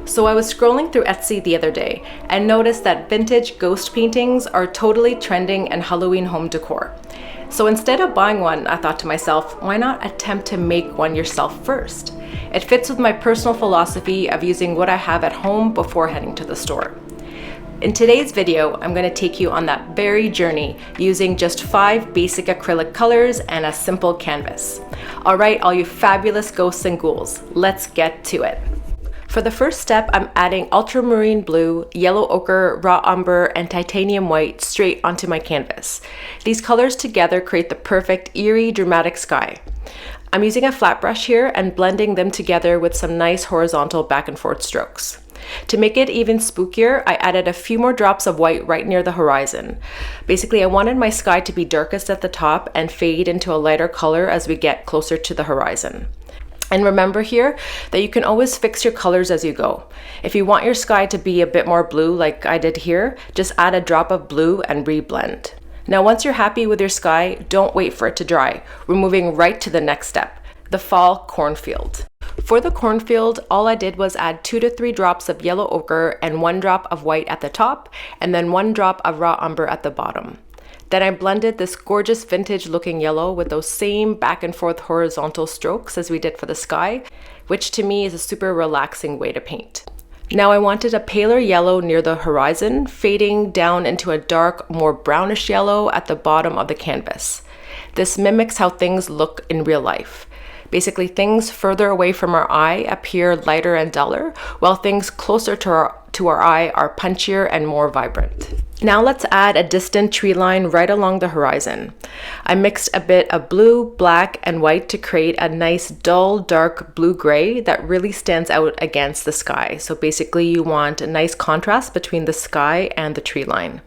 So I was scrolling through Etsy the other day and noticed that vintage ghost paintings are totally trending in Halloween home decor. So instead of buying one, I thought to myself, why not attempt to make one yourself first? It fits with my personal philosophy of using what I have at home before heading to the store. In today's video, I'm going to take you on that very journey using just 5 basic acrylic colors and a simple canvas. All right, all you fabulous ghosts and ghouls, let's get to it. For the first step, I'm adding ultramarine blue, yellow ochre, raw umber, and titanium white straight onto my canvas. These colors together create the perfect eerie, dramatic sky. I'm using a flat brush here and blending them together with some nice horizontal back and forth strokes. To make it even spookier, I added a few more drops of white right near the horizon. Basically, I wanted my sky to be darkest at the top and fade into a lighter color as we get closer to the horizon. And remember here that you can always fix your colors as you go. If you want your sky to be a bit more blue like I did here, just add a drop of blue and reblend. Now once you're happy with your sky, don't wait for it to dry. We're moving right to the next step, the fall cornfield. For the cornfield, all I did was add 2 to 3 drops of yellow ochre and 1 drop of white at the top, and then 1 drop of raw umber at the bottom. Then I blended this gorgeous vintage looking yellow with those same back and forth horizontal strokes as we did for the sky, which to me is a super relaxing way to paint. Now I wanted a paler yellow near the horizon, fading down into a dark, more brownish yellow at the bottom of the canvas. This mimics how things look in real life. Basically, things further away from our eye appear lighter and duller, while things closer to our eye are punchier and more vibrant. Now let's add a distant tree line right along the horizon. I mixed a bit of blue, black, and white to create a nice dull, dark blue-gray that really stands out against the sky. So basically you want a nice contrast between the sky and the tree line.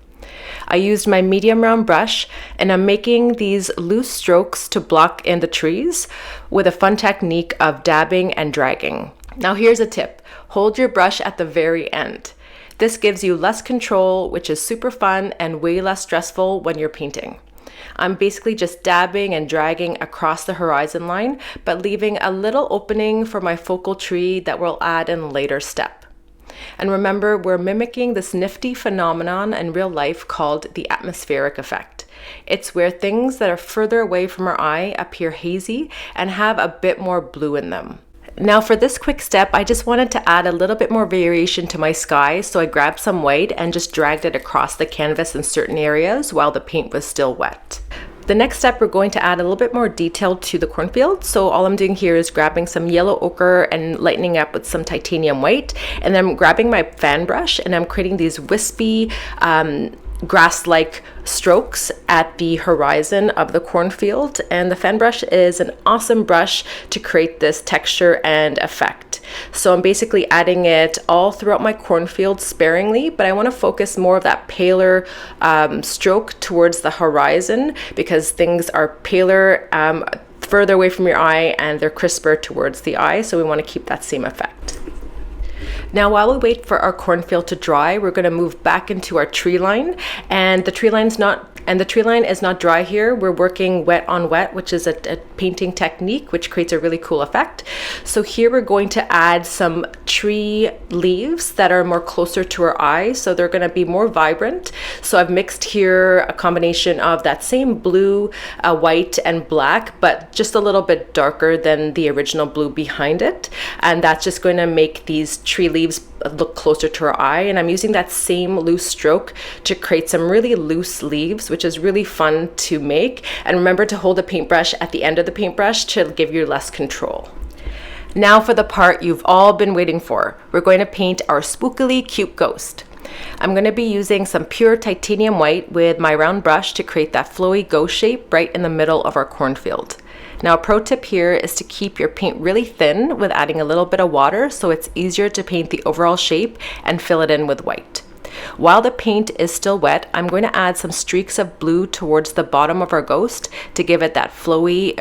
I used my medium round brush and I'm making these loose strokes to block in the trees with a fun technique of dabbing and dragging. Now here's a tip, hold your brush at the very end. This gives you less control, which is super fun and way less stressful when you're painting. I'm basically just dabbing and dragging across the horizon line, but leaving a little opening for my focal tree that we'll add in a later step. And remember, we're mimicking this nifty phenomenon in real life called the atmospheric effect. It's where things that are further away from our eye appear hazy and have a bit more blue in them. Now for this quick step, I just wanted to add a little bit more variation to my sky, so I grabbed some white and just dragged it across the canvas in certain areas while the paint was still wet. The next step, we're going to add a little bit more detail to the cornfield. So all I'm doing here is grabbing some yellow ochre and lightening up with some titanium white. And then I'm grabbing my fan brush and I'm creating these wispy, grass-like strokes at the horizon of the cornfield. And the fan brush is an awesome brush to create this texture and effect. So I'm basically adding it all throughout my cornfield sparingly, but I want to focus more of that paler stroke towards the horizon because things are paler further away from your eye and they're crisper towards the eye. So we want to keep that same effect. Now, while we wait for our cornfield to dry, we're going to move back into our tree line, and the tree line is not dry here. We're working wet on wet, which is a painting technique which creates a really cool effect. So here we're going to add some tree leaves that are more closer to our eye, so they're going to be more vibrant. So I've mixed here a combination of that same blue, white, and black, but just a little bit darker than the original blue behind it, and that's just going to make these tree leaves look closer to our eye. And I'm using that same loose stroke to create some really loose leaves, which is really fun to make. And remember to hold a paintbrush at the end of the paintbrush to give you less control. Now for the part you've all been waiting for. We're going to paint our spookily cute ghost. I'm going to be using some pure titanium white with my round brush to create that flowy ghost shape right in the middle of our cornfield. Now, a pro tip here is to keep your paint really thin with adding a little bit of water so it's easier to paint the overall shape and fill it in with white. While the paint is still wet, I'm going to add some streaks of blue towards the bottom of our ghost to give it that flowy,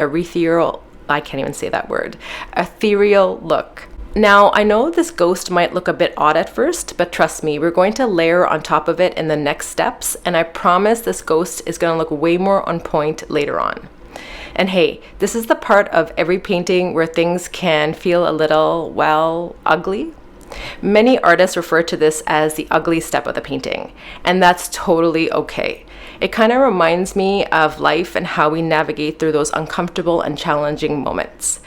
ethereal look. Now, I know this ghost might look a bit odd at first, but trust me, we're going to layer on top of it in the next steps, and I promise this ghost is going to look way more on point later on. And hey, this is the part of every painting where things can feel a little, well, ugly. Many artists refer to this as the ugly step of the painting, and that's totally okay. It kind of reminds me of life and how we navigate through those uncomfortable and challenging moments.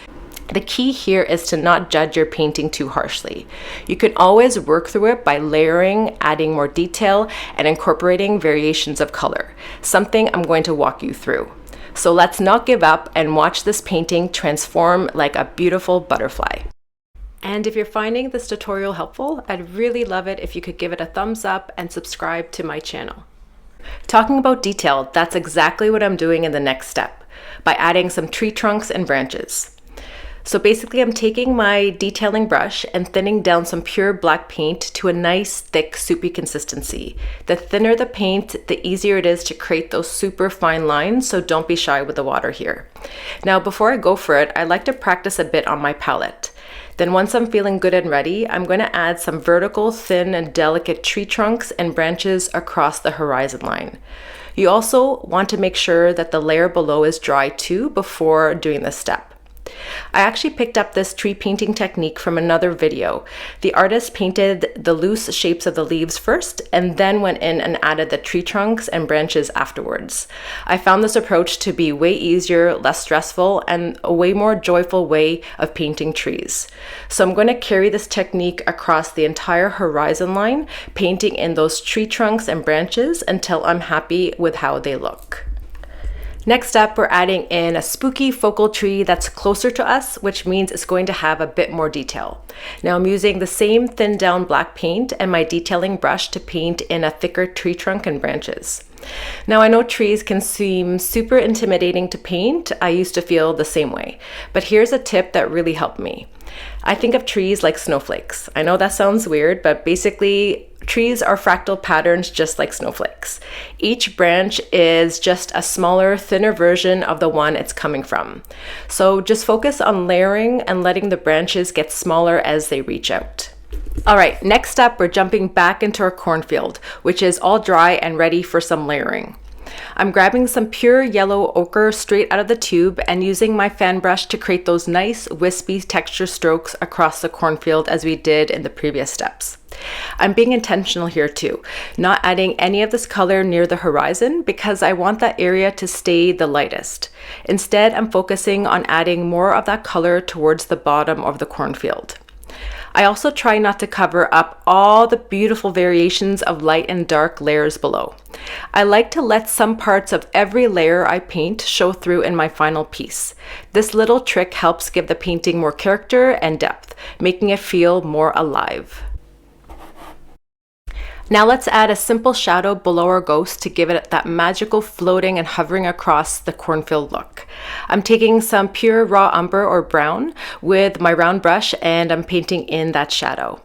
The key here is to not judge your painting too harshly. You can always work through it by layering, adding more detail, and incorporating variations of color, something I'm going to walk you through. So let's not give up and watch this painting transform like a beautiful butterfly. And if you're finding this tutorial helpful, I'd really love it if you could give it a thumbs up and subscribe to my channel. Talking about detail, that's exactly what I'm doing in the next step, by adding some tree trunks and branches. So basically I'm taking my detailing brush and thinning down some pure black paint to a nice, thick, soupy consistency. The thinner the paint, the easier it is to create those super fine lines, so don't be shy with the water here. Now, before I go for it, I like to practice a bit on my palette. Then once I'm feeling good and ready, I'm going to add some vertical, thin, and delicate tree trunks and branches across the horizon line. You also want to make sure that the layer below is dry too before doing this step. I actually picked up this tree painting technique from another video. The artist painted the loose shapes of the leaves first and then went in and added the tree trunks and branches afterwards. I found this approach to be way easier, less stressful, and a way more joyful way of painting trees. So I'm going to carry this technique across the entire horizon line, painting in those tree trunks and branches until I'm happy with how they look. Next up, we're adding in a spooky focal tree that's closer to us, which means it's going to have a bit more detail. Now I'm using the same thinned down black paint and my detailing brush to paint in a thicker tree trunk and branches. Now I know trees can seem super intimidating to paint. I used to feel the same way, but here's a tip that really helped me. I think of trees like snowflakes. I know that sounds weird, but basically trees are fractal patterns just like snowflakes. Each branch is just a smaller, thinner version of the one it's coming from. So just focus on layering and letting the branches get smaller as they reach out. All right, next up, we're jumping back into our cornfield, which is all dry and ready for some layering. I'm grabbing some pure yellow ochre straight out of the tube and using my fan brush to create those nice wispy texture strokes across the cornfield as we did in the previous steps. I'm being intentional here too, not adding any of this color near the horizon because I want that area to stay the lightest. Instead, I'm focusing on adding more of that color towards the bottom of the cornfield. I also try not to cover up all the beautiful variations of light and dark layers below. I like to let some parts of every layer I paint show through in my final piece. This little trick helps give the painting more character and depth, making it feel more alive. Now let's add a simple shadow below our ghost to give it that magical floating and hovering across the cornfield look. I'm taking some pure raw umber or brown with my round brush and I'm painting in that shadow.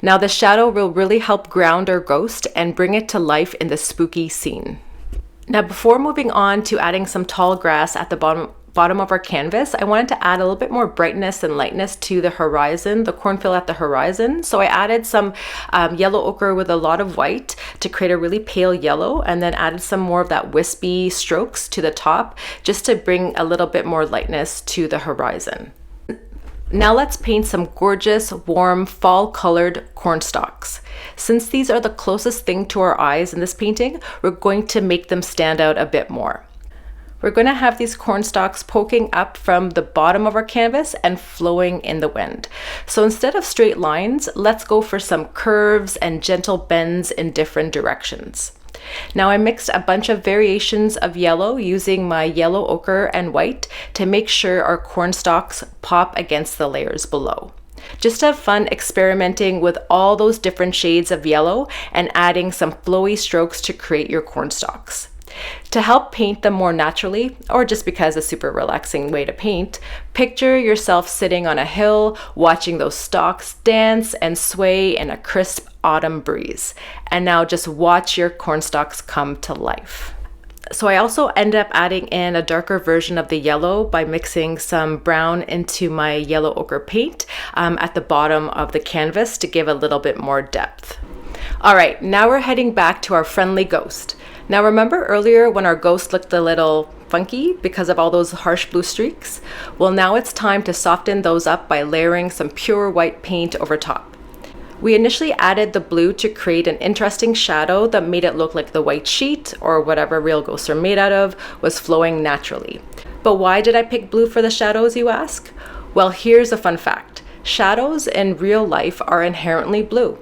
Now the shadow will really help ground our ghost and bring it to life in the spooky scene. Now before moving on to adding some tall grass at the bottom of our canvas, I wanted to add a little bit more brightness and lightness to the horizon, the cornfield at the horizon. So I added some yellow ochre with a lot of white to create a really pale yellow, and then added some more of that wispy strokes to the top just to bring a little bit more lightness to the horizon. Now let's paint some gorgeous, warm, fall-colored cornstalks. Since these are the closest thing to our eyes in this painting, we're going to make them stand out a bit more. We're going to have these cornstalks poking up from the bottom of our canvas and flowing in the wind. So instead of straight lines, let's go for some curves and gentle bends in different directions. Now I mixed a bunch of variations of yellow using my yellow ochre and white to make sure our cornstalks pop against the layers below. Just have fun experimenting with all those different shades of yellow and adding some flowy strokes to create your cornstalks. To help paint them more naturally, or just because it's a super relaxing way to paint, picture yourself sitting on a hill, watching those stalks dance and sway in a crisp autumn breeze. And now just watch your cornstalks come to life. So I also end up adding in a darker version of the yellow by mixing some brown into my yellow ochre paint at the bottom of the canvas to give a little bit more depth. All right, now we're heading back to our friendly ghost. Now remember earlier when our ghost looked a little funky because of all those harsh blue streaks? Well, now it's time to soften those up by layering some pure white paint over top. We initially added the blue to create an interesting shadow that made it look like the white sheet, or whatever real ghosts are made out of, was flowing naturally. But why did I pick blue for the shadows, you ask? Well, here's a fun fact. Shadows in real life are inherently blue.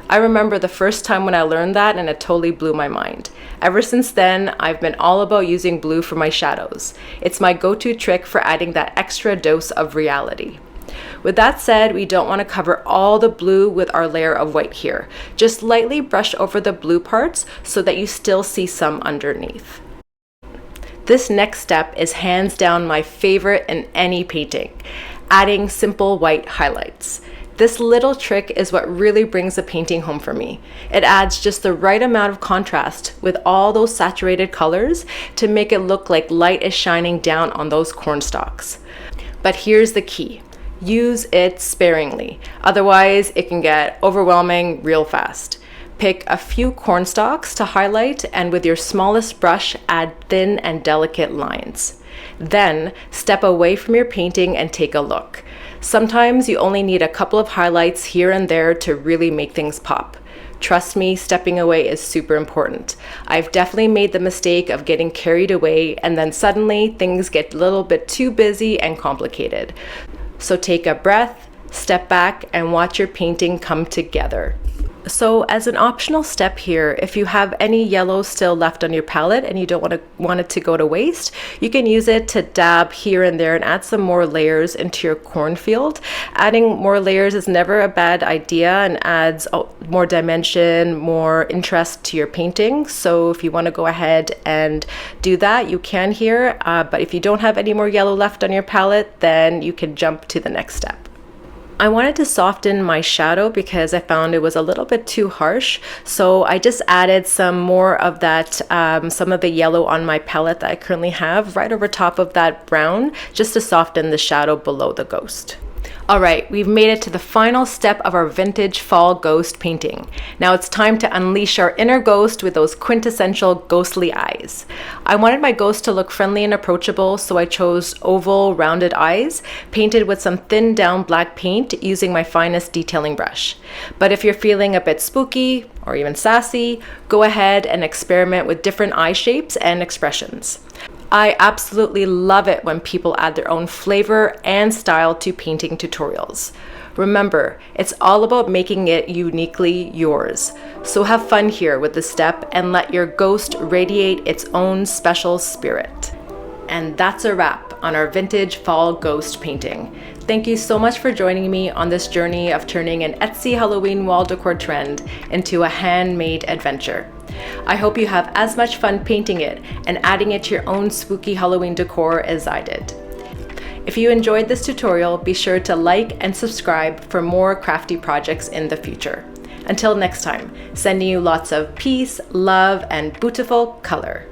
I remember the first time when I learned that, and it totally blew my mind. Ever since then, I've been all about using blue for my shadows. It's my go-to trick for adding that extra dose of reality. With that said, we don't want to cover all the blue with our layer of white here. Just lightly brush over the blue parts so that you still see some underneath. This next step is hands down my favorite in any painting, adding simple white highlights. This little trick is what really brings a painting home for me. It adds just the right amount of contrast with all those saturated colors to make it look like light is shining down on those cornstalks. But here's the key. Use it sparingly. Otherwise, it can get overwhelming real fast. Pick a few cornstalks to highlight, and with your smallest brush, add thin and delicate lines. Then, step away from your painting and take a look. Sometimes you only need a couple of highlights here and there to really make things pop. Trust me, stepping away is super important. I've definitely made the mistake of getting carried away, and then suddenly things get a little bit too busy and complicated. So take a breath, step back, and watch your painting come together. So as an optional step here, if you have any yellow still left on your palette and you don't want it to go to waste, you can use it to dab here and there and add some more layers into your cornfield. Adding more layers is never a bad idea and adds more dimension, more interest to your painting. So if you want to go ahead and do that, you can here. But if you don't have any more yellow left on your palette, then you can jump to the next step. I wanted to soften my shadow because I found it was a little bit too harsh. So I just added some more of that, some of the yellow on my palette that I currently have right over top of that brown, just to soften the shadow below the ghost. All right, we've made it to the final step of our vintage fall ghost painting. Now it's time to unleash our inner ghost with those quintessential ghostly eyes. I wanted my ghost to look friendly and approachable, so I chose oval, rounded eyes, painted with some thinned down black paint using my finest detailing brush. But if you're feeling a bit spooky or even sassy, go ahead and experiment with different eye shapes and expressions. I absolutely love it when people add their own flavor and style to painting tutorials. Remember, it's all about making it uniquely yours. So have fun here with this step and let your ghost radiate its own special spirit. And that's a wrap on our vintage fall ghost painting. Thank you so much for joining me on this journey of turning an Etsy Halloween wall decor trend into a handmade adventure. I hope you have as much fun painting it and adding it to your own spooky Halloween decor as I did. If you enjoyed this tutorial, be sure to like and subscribe for more crafty projects in the future. Until next time, sending you lots of peace, love, and beautiful color.